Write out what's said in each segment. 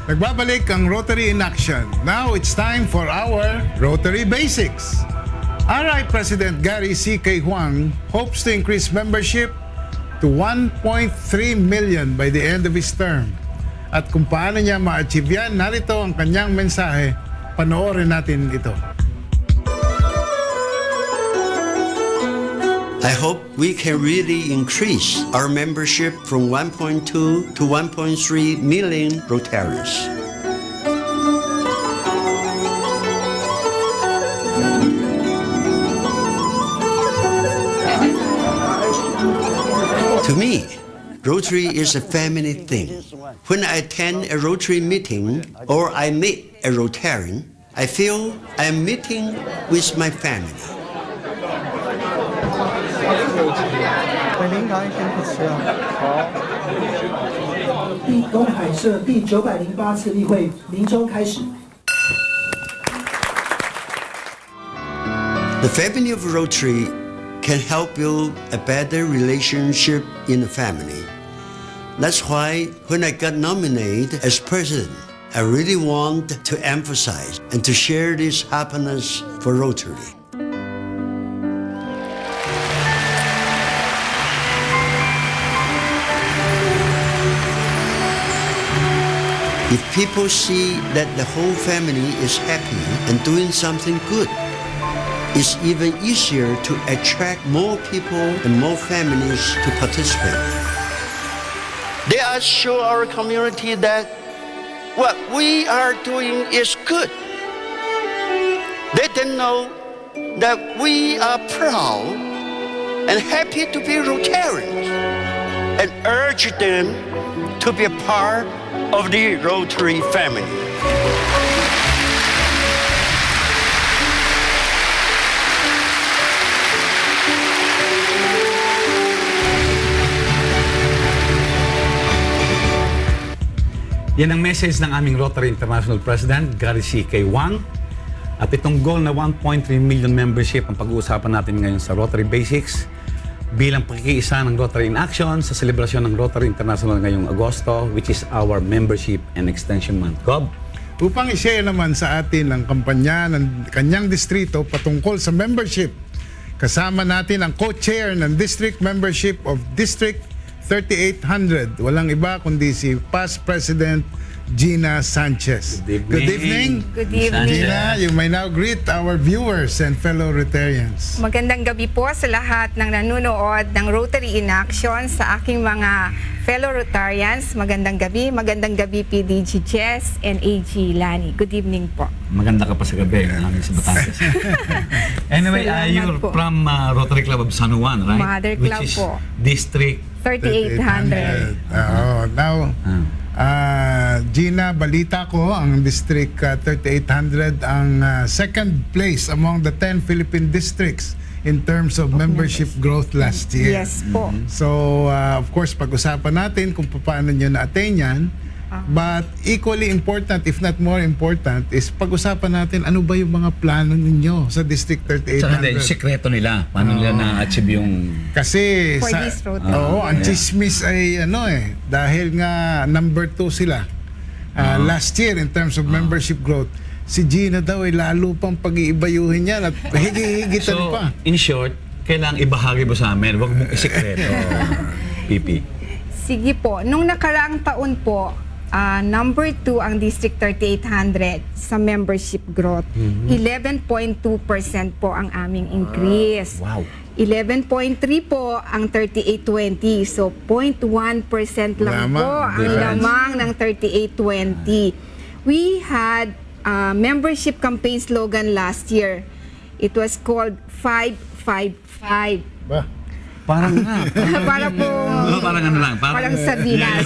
Nagbabalik ang Rotary in Action. Now it's time for our Rotary Basics. RI President Gary C.K. Huang hopes to increase membership to 1.3 million by the end of his term. At kung paano niya ma-achieve yan, narito ang kanyang mensahe. Panoorin natin ito. I hope we can really increase our membership from 1.2 to 1.3 million Rotarians. To me, Rotary is a family thing. When I attend a Rotary meeting or I meet a Rotarian, I feel I am meeting with my family. 领导先主持啊。东海社第908次例会鸣钟开始。 The family of Rotary can help build a better relationship in the family. That's why when I got nominated as president, I really want to emphasize and to share this happiness for Rotary. If people see that the whole family is happy and doing something good, it's even easier to attract more people and more families to participate. They assure our community that what we are doing is good. Let them know that we are proud and happy to be Rotarians and urge them to be a part of the Rotary family. Yan ang message ng aming Rotary International President, Gary C.K. Huang. At itong goal na 1.3 million membership ang pag-uusapan natin ngayon sa Rotary Basics bilang pakikiisa ng Rotary in Action sa selebrasyon ng Rotary International ngayong Agosto, which is our Membership and Extension Month. Gob? Upang i-share naman sa atin ang kampanya ng kanyang distrito patungkol sa membership, kasama natin ang co-chair ng District Membership of District 3800. Walang iba kundi si Past President Gina Sanchez. Good evening. Good evening. Gina, you may now greet our viewers and fellow Rotarians. Magandang gabi po sa lahat ng nanonood ng Rotary in Action, sa aking mga fellow Rotarians. Magandang gabi PDG Jess and AG Lani. Good evening po. Maganda ka pa sa gabi, namin sa Batangas. Anyway, Salamat you're po. from Rotary Club of San Juan, right? Mother Club Which is po. District 3800. Now, Gina, balita ko, ang District 3800 ang second place among the 10 Philippine districts in terms of membership growth last year. Yes po. So, of course, pag-usapan natin kung paano nyo na-attain yan. But equally important, if not more important, is pag-usapan natin ano ba yung mga plano ninyo sa District Saka hindi, 3800. yung sekreto nila. Paano nila na-achieve yung... Kasi For this Rotary. ang chismis ay dahil nga number 2 sila last year in terms of membership growth. Si Gina daw ay lalo pang pag-iibayuhin yan at higi-higitan So, pa. in short, kailangang ibahagi mo sa amin. Huwag mong isekreto, Pipi. Sige po. Nung nakaraang taon po, number 2 ang District 3800 sa membership growth. 11.2% po ang aming increase. Wow. 11.3 po ang 3820. So, 0.1% lang Lamang. po ang Difference. lamang ng 3820. We had membership campaign slogan last year. It was called 555. Ba? Parang nga. Para po, Parang ano lang. parang sardinas.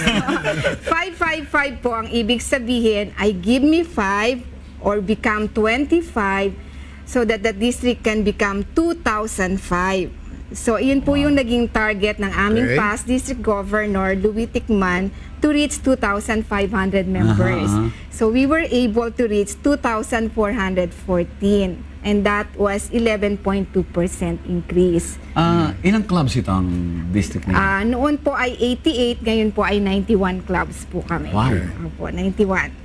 555 po ang ibig sabihin ay give me 5 or become 25 so that the district can become 2005. So, iyon po yung naging target ng aming Okay. past district governor, Louis Ticman, to reach 2,500 members. So, we were able to reach 2,414. And that was 11.2% increase. Ilang clubs ito ang district na Noon po ay 88, ngayon po ay 91 clubs po kami. Wow. Opo, 91.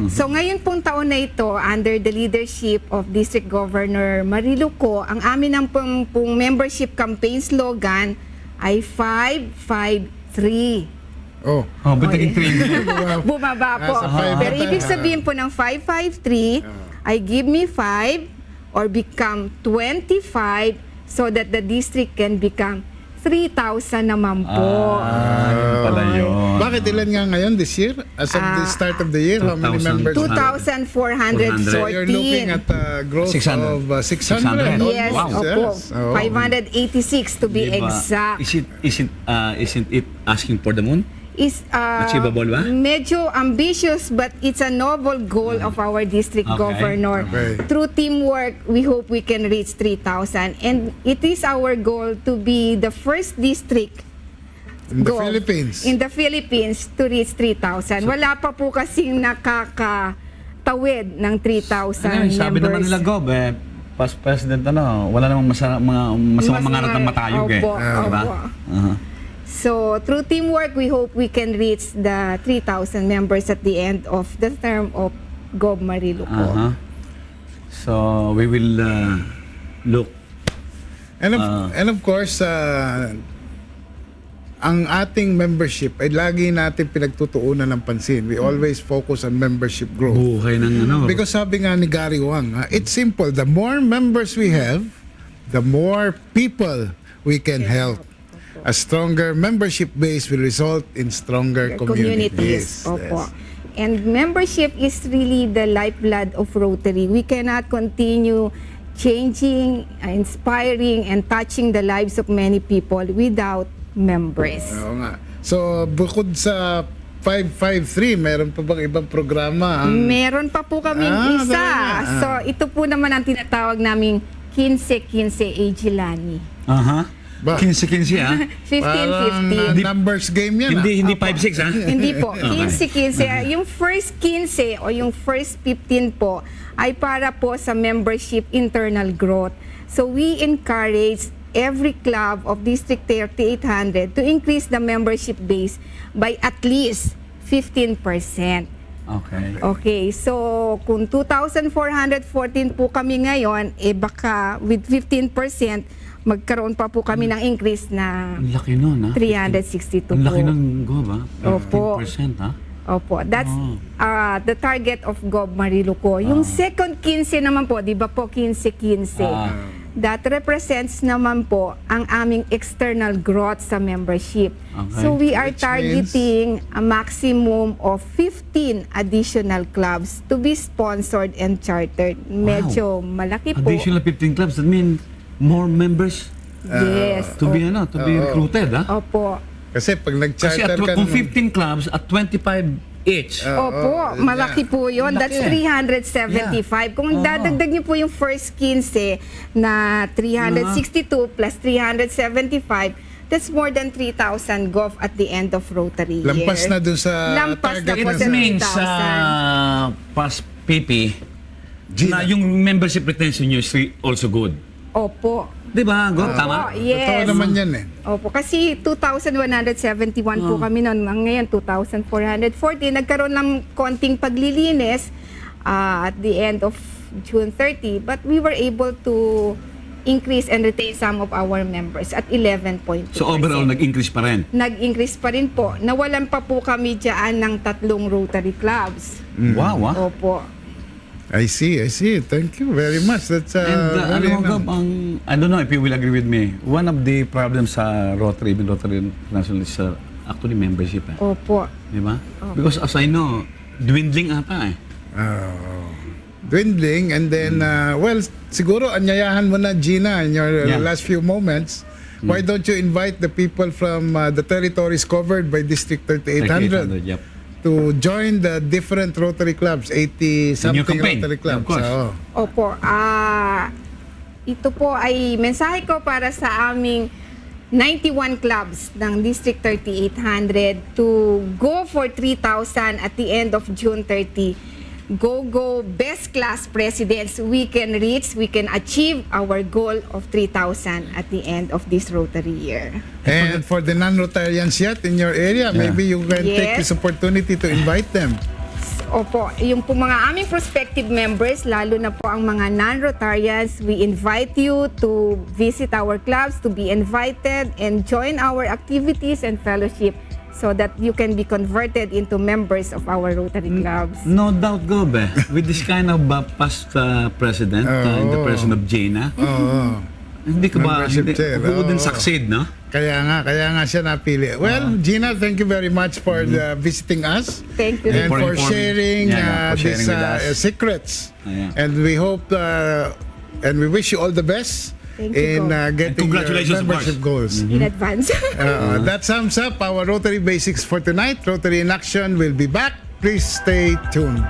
So ngayon pong taon na ito, under the leadership of District Governor Mariluco, ang amin ang pong membership campaign slogan ay 553. Oh. Oh, ba't naging 3? Bumaba po. Nasa five Pero ata. ibig sabihin po ng 553 ay give me 5 or become 25 so that the district can become 3,000 naman po. Yun pala yun. Bakit ilan nga ngayon this year? As of the start of the year, how many 2,000. members? 2,414. So you're looking at a growth 600. of 600. 600. Yes, Wow. opo. Yes. Oh. 586 to be Diba? exact. Isn't it asking for the moon? Is Achievable ba? medyo ambitious but it's a noble goal of our district Okay. governor. Okay. Through teamwork, we hope we can reach 3,000 and it is our goal to be the first district In the goal Philippines. in the Philippines to reach 3,000. Wala pa po kasing nakakatawid ng 3,000 members. Sabi naman nila, Gob, past president, wala namang masamang mangarap ng matayog Opo, Diba? opo. Uh-huh. So, through teamwork, we hope we can reach the 3,000 members at the end of the term of Gob Mariluco. Uh-huh. So, we will look. And of course, ang ating membership ay lagi natin pinagtutuunan ng pansin. We always focus on membership growth. Buhay ng Because sabi nga ni Gary Wang, it's simple. The more members we have, the more people we can help. A stronger membership base will result in stronger communities. Opo. Yes. And membership is really the lifeblood of Rotary. We cannot continue changing, inspiring, and touching the lives of many people without members. Oo nga. So, bukod sa 553, meron pa bang ibang programa? Meron pa po kaming isa. talaga. So, ito po naman ang tinatawag naming 15-15 Agilani. Aha. Ba? 15-15 ah. 15-15. Numbers game yan. Hindi 5-6 ah. Hindi po. 15-15. Yung first 15 o yung first 15 po ay para po sa membership internal growth. So we encourage every club of District 3800 to increase the membership base by at least 15%. Okay. Okay, so kung 2,414 po kami ngayon, baka with 15%, magkaroon pa po kami ng increase na Ang laki nun ah. 362 po. Ang laki nun, Gob ah. Opo. 15% ah. Opo, that's the target of Gob Mariluco. Yung second 15 naman po, di ba po 15-15? That represents naman po ang aming external growth sa membership. Okay. So we are Which targeting a maximum of 15 additional clubs to be sponsored and chartered. Medyo malaki po. Additional 15 clubs, that mean more members Yes. to be recruited ah. Opo. Kasi pag Kasi nag-charter ka kung ng- 15 clubs at 25 each. Opo, malaki po yun. That's Laki. 375. Kung dadagdag niyo po yung first 15 na 362 plus 375, that's more than 3,000 GOV at the end of Rotary year. Lampas na dun sa Lampas na target po na sa It means 3,000. past PP Gina. na yung membership retention nyo is also good. Opo. Di ba, Gob? Tama? Opo, yes. Totoo naman yan eh. Opo, kasi 2,171 po kami noon. Ngayon, 2,440. Nagkaroon ng konting paglilinis at the end of June 30. But we were able to increase and retain some of our members at 11.2%. So overall, nag-increase pa rin. Nag-increase pa rin po. Nawalan pa po kami dyan ng 3 Rotary clubs. Wow, ah. Opo. I see. Thank you very much. That's And very alam mo, Gob, I don't know if you will agree with me. One of the problems sa Rotary, even Rotary International is actually membership. Opo. Di ba? Because as I know, dwindling ata eh. dwindling and then well, siguro anyayahan mo na Gina in your Yeah. last few moments. Why don't you invite the people from the territories covered by District 3800 Yep. to join the different Rotary clubs, 80 something campaign, Rotary clubs. of course. Oo. Opo. Ito po ay mensahe ko para sa aming 91 clubs ng District 3800 to go for 3,000 at the end of June 30. Go, best class presidents. We can reach, we can achieve our goal of 3,000 at the end of this Rotary year. And for the non-Rotarians yet in your area, maybe you can take Yes. this opportunity to invite them. Opo, yung po mga aming prospective members, lalo na po ang mga non-Rotarians, we invite you to visit our clubs, to be invited and join our activities and fellowship so that you can be converted into members of our Rotary clubs. No doubt, Gobe. With this kind of past president, in the person of Gina, hindi ka ba, Membership chair, who wouldn't oo. succeed, no? Kaya nga siya napili. Well, Gina, thank you very much for visiting us. Thank you. And For for informing. sharing, Yeah, for sharing these with us. secrets. Yeah. And we hope and we wish you all the best Thank you, in Go. getting And congratulations, your of membership goals. In advance. That sums up our Rotary Basics for tonight. Rotary in Action will be back. Please stay tuned.